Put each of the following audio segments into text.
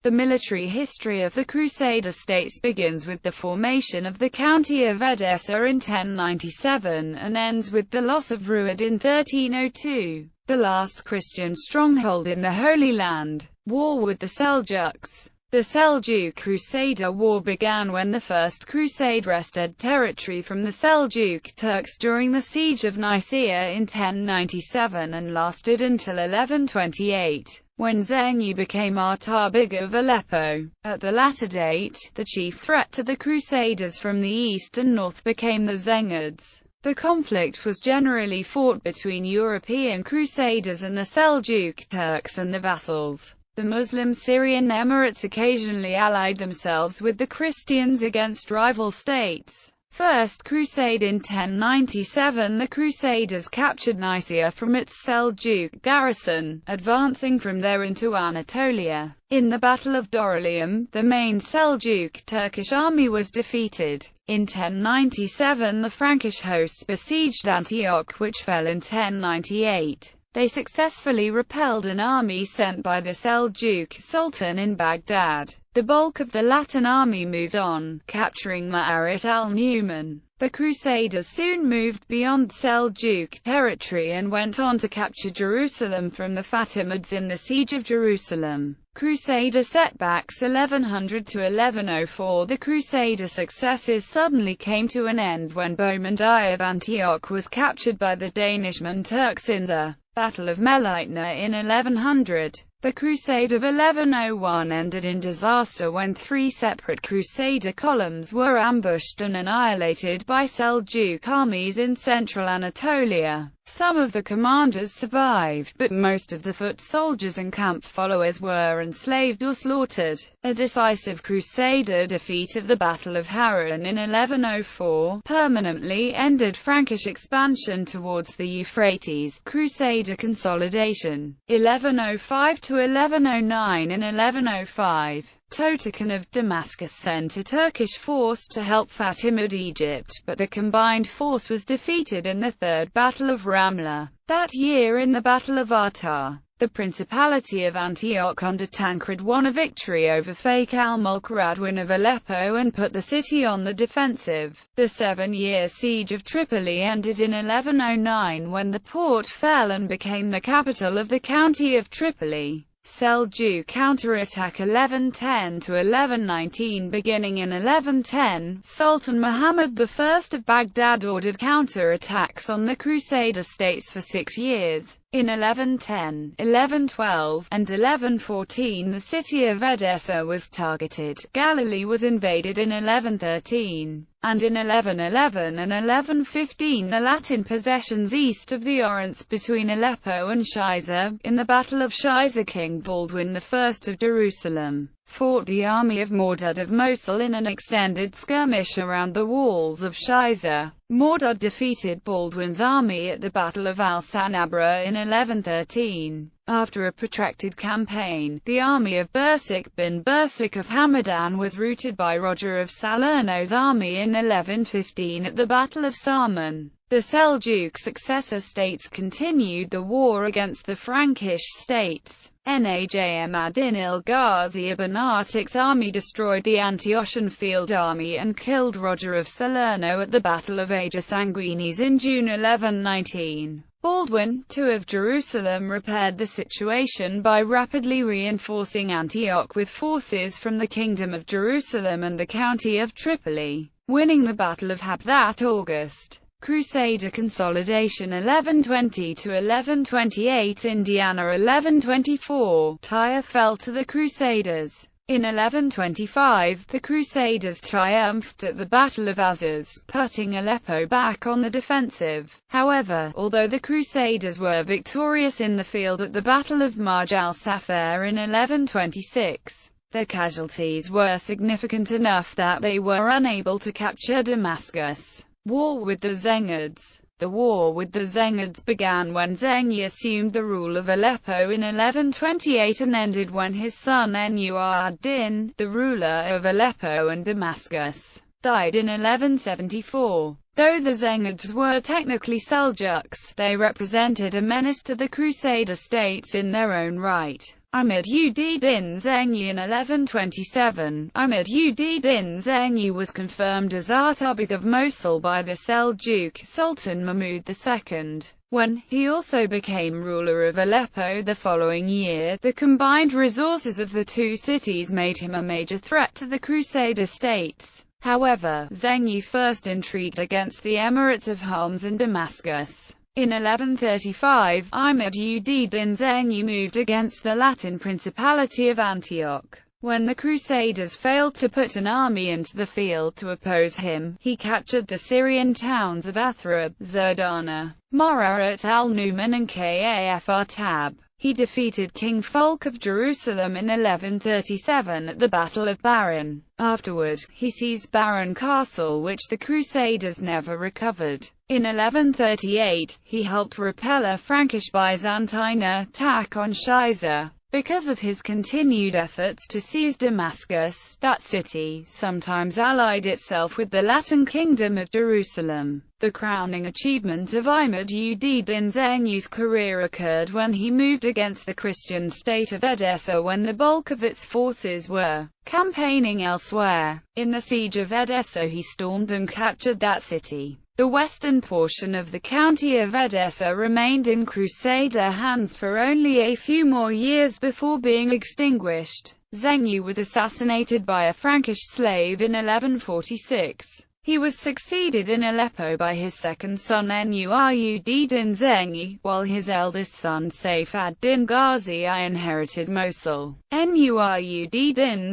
The military history of the Crusader states begins with the formation of the county of Edessa in 1097, and ends with the loss of Ruad in 1302, the last Christian stronghold in the Holy Land. War with the Seljuks. The Seljuk Crusader War began when the First Crusade wrested territory from the Seljuk Turks during the Siege of Nicaea in 1097 and lasted until 1128. When Zenghi became Artabig of Aleppo. At the latter date, the chief threat to the Crusaders from the east and north became the Zengids. The conflict was generally fought between European Crusaders and the Seljuk Turks and the vassals. The Muslim Syrian Emirates occasionally allied themselves with the Christians against rival states. First Crusade in 1097, the Crusaders captured Nicaea from its Seljuk garrison, advancing from there into Anatolia. In the Battle of Dorylaeum, the main Seljuk Turkish army was defeated. In 1097, the Frankish host besieged Antioch, which fell in 1098. They successfully repelled an army sent by the Seljuk Sultan in Baghdad. The bulk of the Latin army moved on, capturing Ma'arit al-Numan. The Crusaders soon moved beyond Seljuk territory and went on to capture Jerusalem from the Fatimids in the Siege of Jerusalem. Crusader setbacks 1100 to 1104. The Crusader successes suddenly came to an end when Bohemond I of Antioch was captured by the Danishman Turks in the Battle of Melitna in 1100. The Crusade of 1101 ended in disaster when three separate Crusader columns were ambushed and annihilated by Seljuk armies in central Anatolia. Some of the commanders survived, but most of the foot soldiers and camp followers were enslaved or slaughtered. A decisive Crusader defeat of the Battle of Harran in 1104 permanently ended Frankish expansion towards the Euphrates. Crusader Consolidation. 1105 to 1109. In 1105, Totokan of Damascus sent a Turkish force to help Fatimid Egypt, but the combined force was defeated in the Third Battle of Ramla. That year in the Battle of Arta, the Principality of Antioch under Tancred won a victory over Faik al-Mulk Radwin of Aleppo and put the city on the defensive. The 7-year siege of Tripoli ended in 1109 when the port fell and became the capital of the county of Tripoli. Seljuk counterattack 1110 to 1119. Beginning in 1110, Sultan Muhammad I of Baghdad ordered counterattacks on the Crusader states for 6 years. In 1110, 1112, and 1114 the city of Edessa was targeted. Galilee was invaded in 1113, and in 1111 and 1115 the Latin possessions east of the Orontes between Aleppo and Shiza. In the Battle of Shiza, King Baldwin I of Jerusalem fought the army of Mordud of Mosul in an extended skirmish around the walls of Shiza. Mordud defeated Baldwin's army at the Battle of Al-Sanabra in 1113. After a protracted campaign, the army of Bursik bin Bursik of Hamadan was routed by Roger of Salerno's army in 1115 at the Battle of Sarman. The Seljuk successor states continued the war against the Frankish states. Najm ad-Din il-Ghazi ibn Artik's army destroyed the Antiochian field army and killed Roger of Salerno at the Battle of Ager Sanguinis in June 1119. Baldwin II of Jerusalem repaired the situation by rapidly reinforcing Antioch with forces from the Kingdom of Jerusalem and the county of Tripoli, winning the Battle of Hab that August. Crusader Consolidation 1120 to 1128. Indiana 1124. Tyre fell to the Crusaders. In 1125, the Crusaders triumphed at the Battle of Azaz, putting Aleppo back on the defensive. However, although the Crusaders were victorious in the field at the Battle of Marj al-Safar in 1126, their casualties were significant enough that they were unable to capture Damascus. War with the Zengids. The war with the Zengids began when Zenghi assumed the rule of Aleppo in 1128 and ended when his son Nur ad-Din, the ruler of Aleppo and Damascus, died in 1174. Though the Zengids were technically Seljuks, they represented a menace to the Crusader states in their own right. Ahmed-ud-Din Zengi in 1127. Ahmed-ud-Din Zengi was confirmed as Artabeg of Mosul by the Seljuk Sultan Mahmud II. When he also became ruler of Aleppo the following year, the combined resources of the two cities made him a major threat to the Crusader states. However, Zengi first intrigued against the emirates of Homs and Damascus. In 1135, Ahmed-ud-Din Zengi moved against the Latin Principality of Antioch. When the Crusaders failed to put an army into the field to oppose him, he captured the Syrian towns of Athrib, Zerdana, Mararat al-Numan and Kafr Tab. He defeated King Fulk of Jerusalem in 1137 at the Battle of Barren. Afterward, he seized Barren Castle, which the Crusaders never recovered. In 1138, he helped repel a Frankish Byzantine attack on Shiza. Because of his continued efforts to seize Damascus, that city sometimes allied itself with the Latin Kingdom of Jerusalem. The crowning achievement of Ahmed-ud-Din Zengi's career occurred when he moved against the Christian state of Edessa when the bulk of its forces were campaigning elsewhere. In the siege of Edessa he stormed and captured that city. The western portion of the county of Edessa remained in Crusader hands for only a few more years before being extinguished. Zengi was assassinated by a Frankish slave in 1146. He was succeeded in Aleppo by his second son Nur-ud-Din Zengi, while his eldest son Saif ad-Din Ghazi inherited Mosul. Nur-ud-Din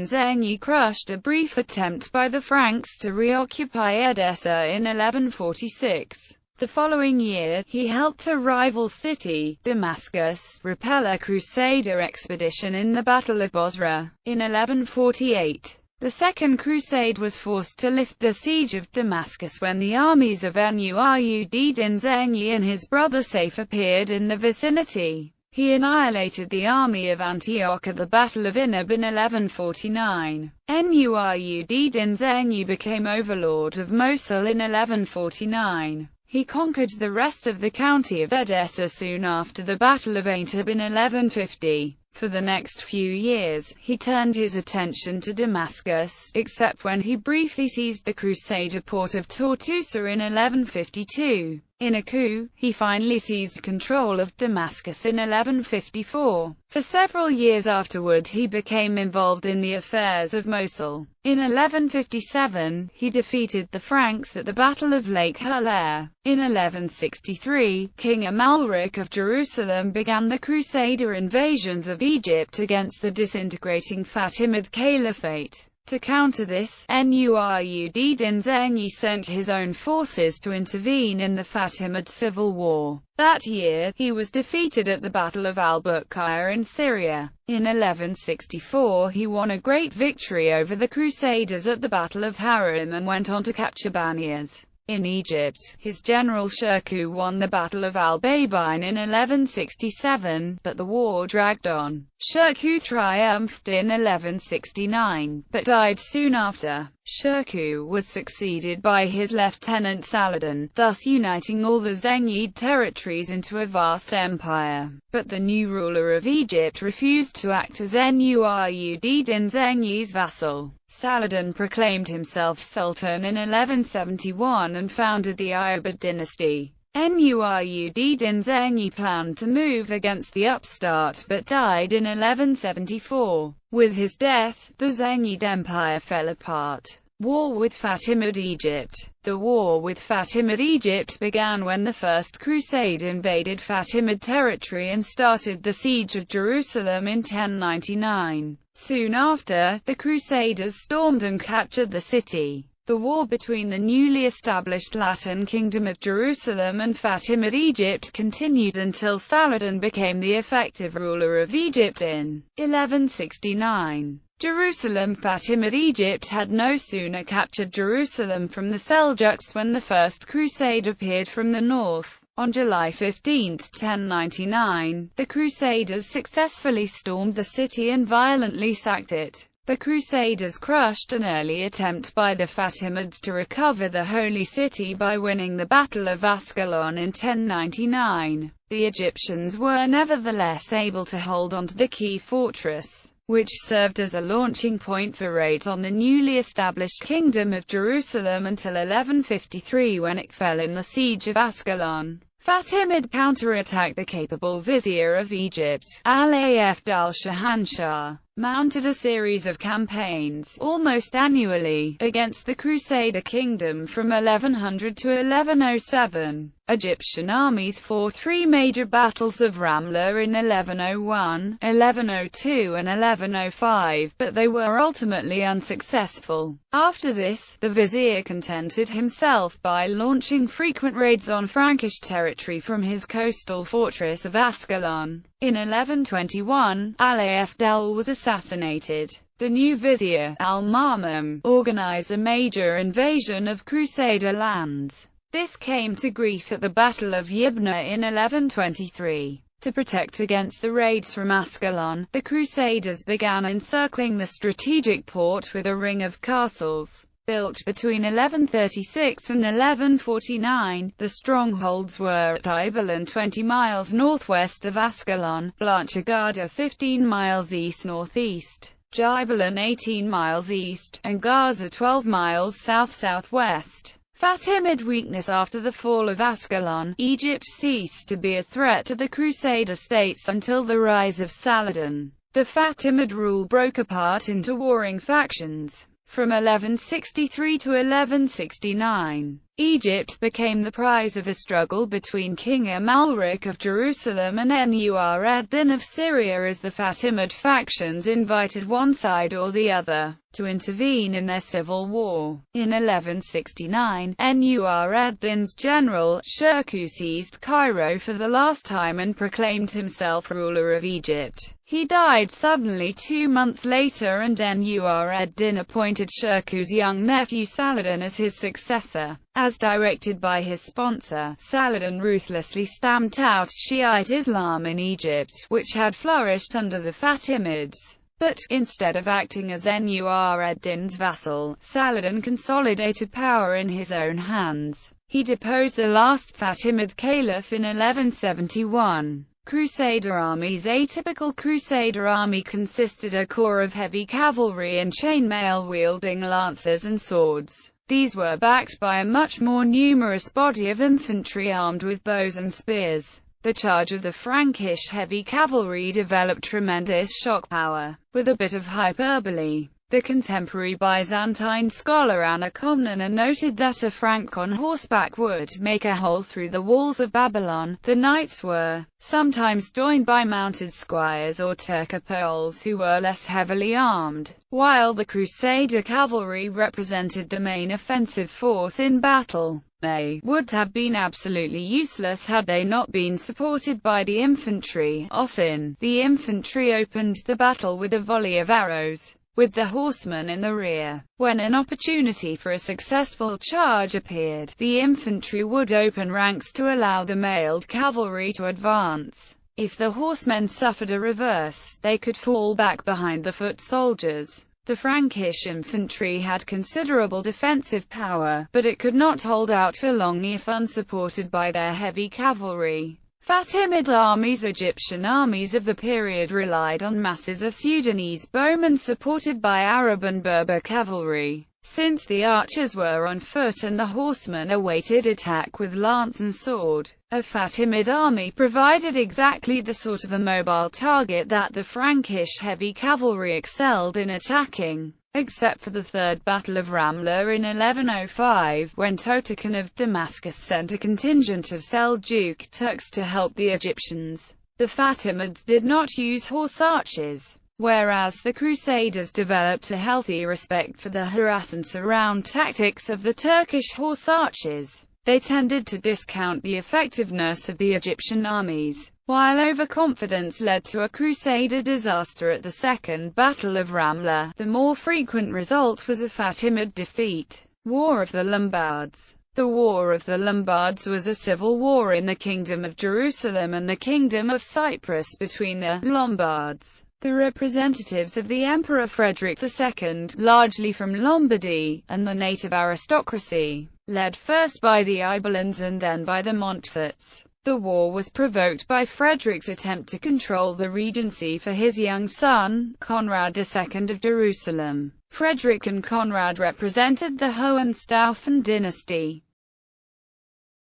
Zengi crushed a brief attempt by the Franks to reoccupy Edessa in 1146. The following year, he helped a rival city, Damascus, repel a Crusader expedition in the Battle of Bosra. In 1148, the Second Crusade was forced to lift the siege of Damascus when the armies of Nur-ud-Din Zengi and his brother Saif appeared in the vicinity. He annihilated the army of Antioch at the Battle of Inab in 1149. Nur-ud-Din Zengi became overlord of Mosul in 1149. He conquered the rest of the county of Edessa soon after the Battle of Aintab in 1150. For the next few years, he turned his attention to Damascus, except when he briefly seized the Crusader port of Tortosa in 1152. In a coup, he finally seized control of Damascus in 1154. For several years afterward he became involved in the affairs of Mosul. In 1157, he defeated the Franks at the Battle of Lake Halair. In 1163, King Amalric of Jerusalem began the Crusader invasions of Egypt against the disintegrating Fatimid Caliphate. To counter this, Nur-ud-Din Zengi sent his own forces to intervene in the Fatimid civil war. That year, he was defeated at the Battle of al-Buqayr in Syria. In 1164 he won a great victory over the Crusaders at the Battle of Harim and went on to capture Banias. In Egypt, his general Shirkuh won the Battle of al-Baybine in 1167, but the war dragged on. Shirkuh triumphed in 1169, but died soon after. Shirkuh was succeeded by his lieutenant Saladin, thus uniting all the Zengid territories into a vast empire. But the new ruler of Egypt refused to act as Nur-ud-Din Zengi's vassal. Saladin proclaimed himself Sultan in 1171 and founded the Ayyubid dynasty. Nur-ud-Din Zengi planned to move against the upstart but died in 1174. With his death, the Zengid Empire fell apart. War with Fatimid Egypt. The war with Fatimid Egypt began when the First Crusade invaded Fatimid territory and started the siege of Jerusalem in 1099. Soon after, the Crusaders stormed and captured the city. The war between the newly established Latin Kingdom of Jerusalem and Fatimid Egypt continued until Saladin became the effective ruler of Egypt in 1169. Fatimid Egypt had no sooner captured Jerusalem from the Seljuks when the First Crusade appeared from the north. On July 15, 1099, the Crusaders successfully stormed the city and violently sacked it. The Crusaders crushed an early attempt by the Fatimids to recover the Holy City by winning the Battle of Ascalon in 1099. The Egyptians were nevertheless able to hold on to the key fortress, which served as a launching point for raids on the newly established Kingdom of Jerusalem until 1153, when it fell in the Siege of Ascalon. Fatimid counterattacked the capable Vizier of Egypt, Al-Afd al-Shahanshah, mounted a series of campaigns, almost annually, against the Crusader kingdom from 1100 to 1107. Egyptian armies fought three major battles of Ramla in 1101, 1102 and 1105, but they were ultimately unsuccessful. After this, the vizier contented himself by launching frequent raids on Frankish territory from his coastal fortress of Ascalon. In 1121, Al-Afd was assassinated. The new vizier, Al-Ma'mum, organized a major invasion of Crusader lands. This came to grief at the Battle of Yibna in 1123. To protect against the raids from Ascalon, the Crusaders began encircling the strategic port with a ring of castles. Built between 1136 and 1149, the strongholds were at Ibelin 20 miles northwest of Ascalon, Blanchegada 15 miles east-northeast, Jaibalon 18 miles east, and Gaza 12 miles south-southwest. Fatimid weakness. After the fall of Ascalon, Egypt ceased to be a threat to the Crusader states until the rise of Saladin. The Fatimid rule broke apart into warring factions. From 1163 to 1169, Egypt became the prize of a struggle between King Amalric of Jerusalem and Nur ad-Din of Syria, as the Fatimid factions invited one side or the other to intervene in their civil war. In 1169, Nur ad-Din's general, Shirkuh, seized Cairo for the last time and proclaimed himself ruler of Egypt. He died suddenly 2 months later, and Nur ad-Din appointed Shirkuh's young nephew Saladin as his successor. As directed by his sponsor, Saladin ruthlessly stamped out Shiite Islam in Egypt, which had flourished under the Fatimids. But, instead of acting as Nur ad-Din's vassal, Saladin consolidated power in his own hands. He deposed the last Fatimid caliph in 1171. Crusader armies. A typical Crusader army consisted of a corps of heavy cavalry and chainmail-wielding lancers and swords. These were backed by a much more numerous body of infantry armed with bows and spears. The charge of the Frankish heavy cavalry developed tremendous shock power. With a bit of hyperbole, the contemporary Byzantine scholar Anna Komnena noted that a Frank on horseback would make a hole through the walls of Babylon. The knights were sometimes joined by mounted squires or Turcopoles who were less heavily armed, while the Crusader cavalry represented the main offensive force in battle. They would have been absolutely useless had they not been supported by the infantry. Often, the infantry opened the battle with a volley of arrows, with the horsemen in the rear. When an opportunity for a successful charge appeared, the infantry would open ranks to allow the mailed cavalry to advance. If the horsemen suffered a reverse, they could fall back behind the foot soldiers. The Frankish infantry had considerable defensive power, but it could not hold out for long if unsupported by their heavy cavalry. Fatimid armies. Egyptian armies of the period relied on masses of Sudanese bowmen supported by Arab and Berber cavalry, since the archers were on foot and the horsemen awaited attack with lance and sword. A Fatimid army provided exactly the sort of immobile target that the Frankish heavy cavalry excelled in attacking. Except for the Third Battle of Ramla in 1105, when Totokan of Damascus sent a contingent of Seljuk Turks to help the Egyptians. The Fatimids did not use horse archers, whereas the Crusaders developed a healthy respect for the harass and surround tactics of the Turkish horse archers. They tended to discount the effectiveness of the Egyptian armies, while overconfidence led to a Crusader disaster at the Second Battle of Ramla. The more frequent result was a Fatimid defeat. War of the Lombards. The War of the Lombards was a civil war in the Kingdom of Jerusalem and the Kingdom of Cyprus between the Lombards, The representatives of the Emperor Frederick II, largely from Lombardy, and the native aristocracy, led first by the Ibelins and then by the Montforts. The war was provoked by Frederick's attempt to control the regency for his young son, Conrad II of Jerusalem. Frederick and Conrad represented the Hohenstaufen dynasty.